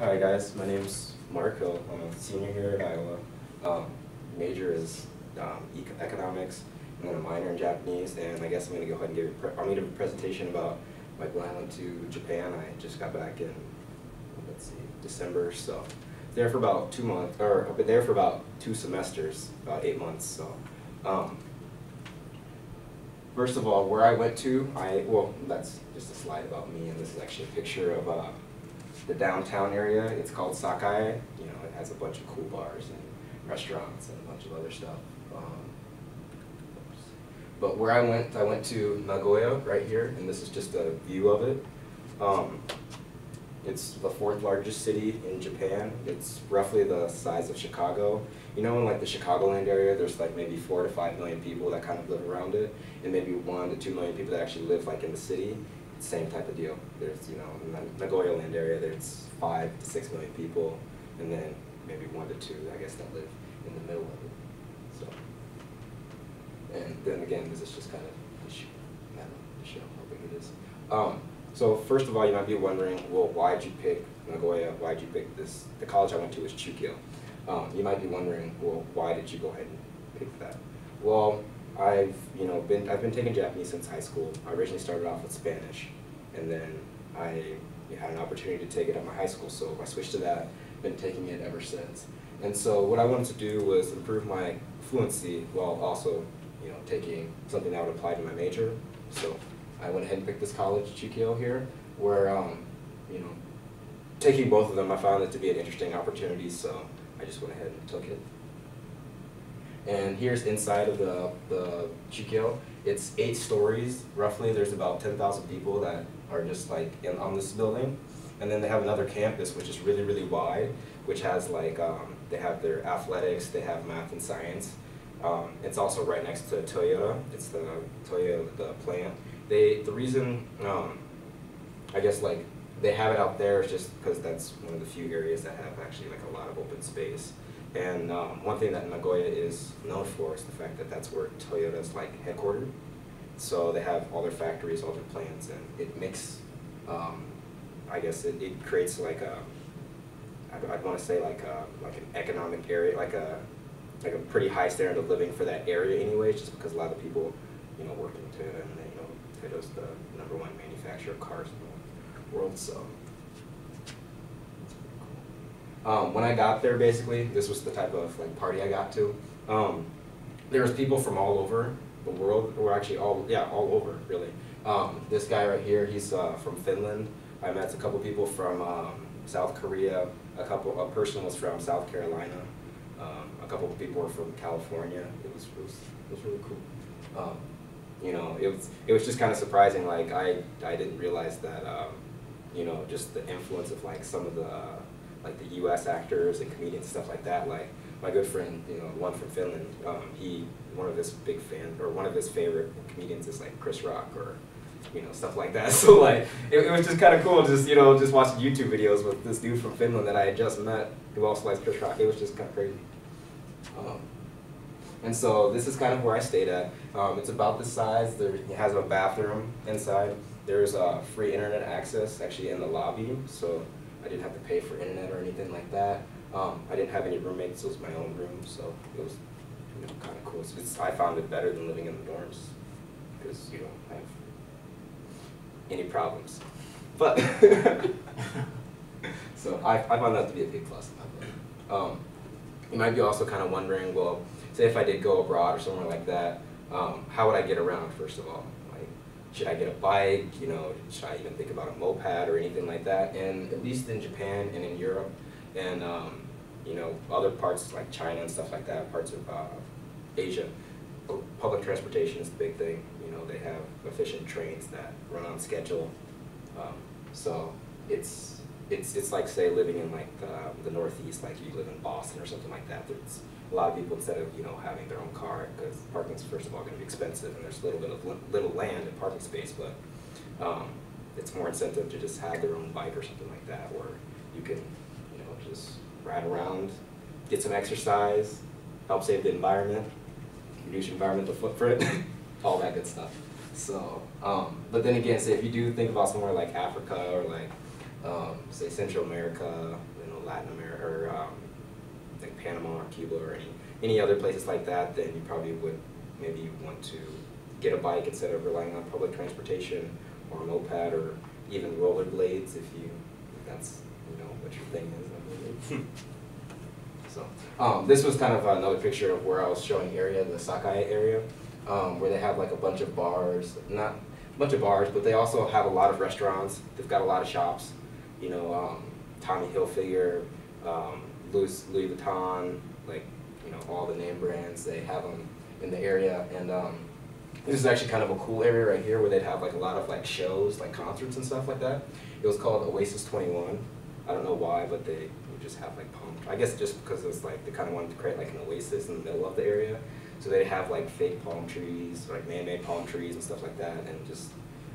Hi guys, my name's Mark Hill. I'm a senior here at Iowa. Major is economics, and then a minor in Japanese. And I guess I'm going to go ahead and give a presentation about when I went to Japan. I just got back in, let's see, December. So there for about 2 months, or I've been there for about 2 semesters, about 8 months. So first of all, where I went to, well, that's just a slide about me, and this is actually a picture of the downtown area. It's called Sakai. You know, it has a bunch of cool bars and restaurants and a bunch of other stuff. But where I went to Nagoya right here, and this is just a view of it. It's the 4th largest city in Japan. It's roughly the size of Chicago. You know, in like the Chicagoland area, there's like maybe 4 to 5 million people that kind of live around it, and maybe 1 to 2 million people that actually live like in the city. Same type of deal. There's, you know, in the Nagoya land area, there's 5 to 6 million people, and then maybe 1 to 2, I guess, that live in the middle of it. So, and then again, this is just kind of to show how big it is. So first of all, you might be wondering, well, why'd you pick Nagoya? Why'd you pick this? The college I went to was Chukyo. You might be wondering, well, why did you go ahead and pick that? Well, I've been taking Japanese since high school. I originally started off with Spanish, and then I had an opportunity to take it at my high school, so I switched to that. Been taking it ever since. And so what I wanted to do was improve my fluency while also, you know, taking something that would apply to my major. So I went ahead and picked this college, Chukyo here, where you know, taking both of them, I found it to be an interesting opportunity, so I just went ahead and took it. And here's inside of the Chukyo. It's 8 stories, roughly. There's about 10,000 people that are just like on this building. And then they have another campus, which is really, really wide, which has like, they have their athletics, they have math and science. It's also right next to Toyota. It's the Toyota, the plant. The reason, I guess like, they have it out there is just because that's one of the few areas that have actually like a lot of open space. And one thing that Nagoya is known for is the fact that that's where Toyota's like headquartered. So they have all their factories, all their plants, and it makes, I guess it creates like a, I'd want to say like an economic area, like a pretty high standard of living for that area anyways, just because a lot of people, you know, work in Toyota, and you know, Toyota's the #1 manufacturer of cars in the world, so. When I got there, basically, this was the type of like party I got to. There was people from all over the world, or actually all over, really. This guy right here, he's from Finland. I met a couple people from South Korea. A person was from South Carolina. A couple of people were from California. It was really cool. You know, it was just kind of surprising. Like I didn't realize that you know, just the influence of like some of the like the U.S. actors and comedians and stuff like that. Like my good friend, you know, one from Finland, one of his favorite comedians is like Chris Rock, or you know, stuff like that. So like it was just kind of cool, just, you know, just watching YouTube videos with this dude from Finland that I had just met who also likes Chris Rock. It was just kind of crazy. And so this is kind of where I stayed at. It's about this size. It has a bathroom inside. There's free internet access actually in the lobby, so I didn't have to pay for internet or anything like that. I didn't have any roommates, it was my own room, so it was, you know, kind of cool. So I found it better than living in the dorms, because you don't have any problems. But, so I found that to be a big plus. You might be also kind of wondering, well, say if I did go abroad or somewhere like that, how would I get around, first of all? Should I get a bike? You know, should I even think about a moped or anything like that? And at least in Japan and in Europe and you know, other parts like China and stuff like that, parts of Asia, public transportation is the big thing. You know, they have efficient trains that run on schedule. So it's like, say, living in like the Northeast, like you live in Boston or something like that. There's a lot of people, instead of, you know, having their own car, because parking's first of all going to be expensive, and there's little land and parking space, but it's more incentive to just have their own bike or something like that, where you can, you know, just ride around, get some exercise, help save the environment, reduce your environmental footprint, all that good stuff. So, but then again, say if you do think about somewhere like Africa or like say Central America, Latin America, or like Panama or Cuba or any other places like that, then you probably would maybe want to get a bike instead of relying on public transportation or a moped or even rollerblades if that's what your thing is. So this was kind of another picture of where I was showing area, the Sakai area, where they have like a bunch of bars, not a bunch of bars, but they also have a lot of restaurants. They've got a lot of shops, Tommy Hilfiger, Louis Vuitton, like all the name brands. They have them in the area, and this is actually kind of a cool area right here where they'd have like a lot of like shows, like concerts and stuff like that. It was called Oasis 21. I don't know why, but they would just have like palm. I guess just because it's like they kind of wanted to create like an oasis in the middle of the area, so they have like fake palm trees, like man-made palm trees and stuff like that, and just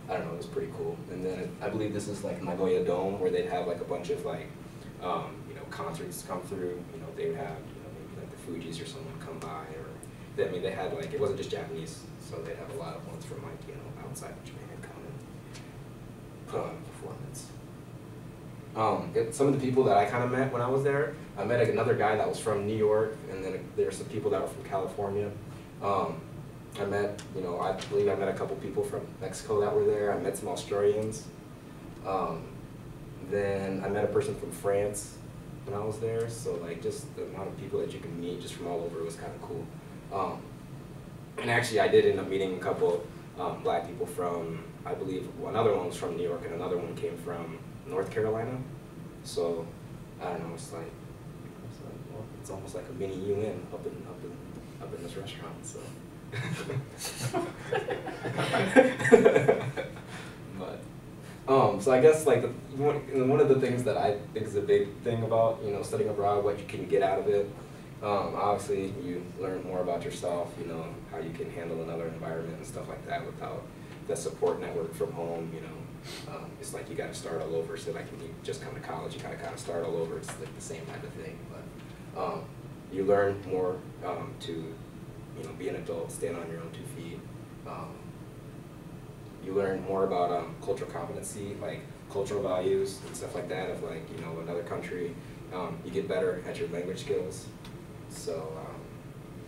I don't know, it was pretty cool. And then I believe this is like Nagoya Dome where they'd have like a bunch of like concerts come through. They would have maybe like the Fugees or someone come by, or they had like it wasn't just Japanese, so they'd have a lot of ones from like outside of Japan come and put on a performance. Some of the people that I kind of met when I was there, I met another guy that was from New York, and then there's some people that were from California. I met, I believe I met a couple people from Mexico that were there. I met some Australians. Then I met a person from France when I was there. So like just the amount of people that you can meet just from all over was kind of cool. And actually I did end up meeting a couple black people from, I believe another one was from New York and another one came from North Carolina. So I don't know, it's like well, it's almost like a mini UN up in this restaurant. So. But so I guess like one of the things that I think is a big thing about studying abroad, what can you get out of it? Obviously you learn more about yourself, how you can handle another environment and stuff like that without the support network from home. It's like you got to start all over. So like when you just come to college, you kind of start all over. It's like the same type of thing, but you learn more to be an adult, stand on your own 2 feet. You learn more about cultural competency, like cultural values and stuff like that of like, another country. You get better at your language skills. So,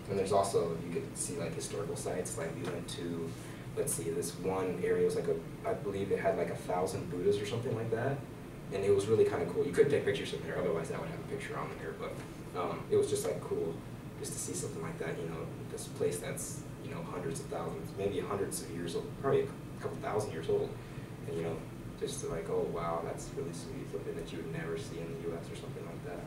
and there's also, you get to see like historical sites, like we went to, let's see, this one area was like I believe it had like 1,000 Buddhas or something like that. And it was really kind of cool. You couldn't take pictures from there, otherwise I would have a picture on there, but it was just like cool just to see something like that, this place that's, hundreds of thousands, maybe hundreds of years old, probably a couple thousand years old, and just to like, oh wow, that's really sweet, something that you would never see in the US or something like that.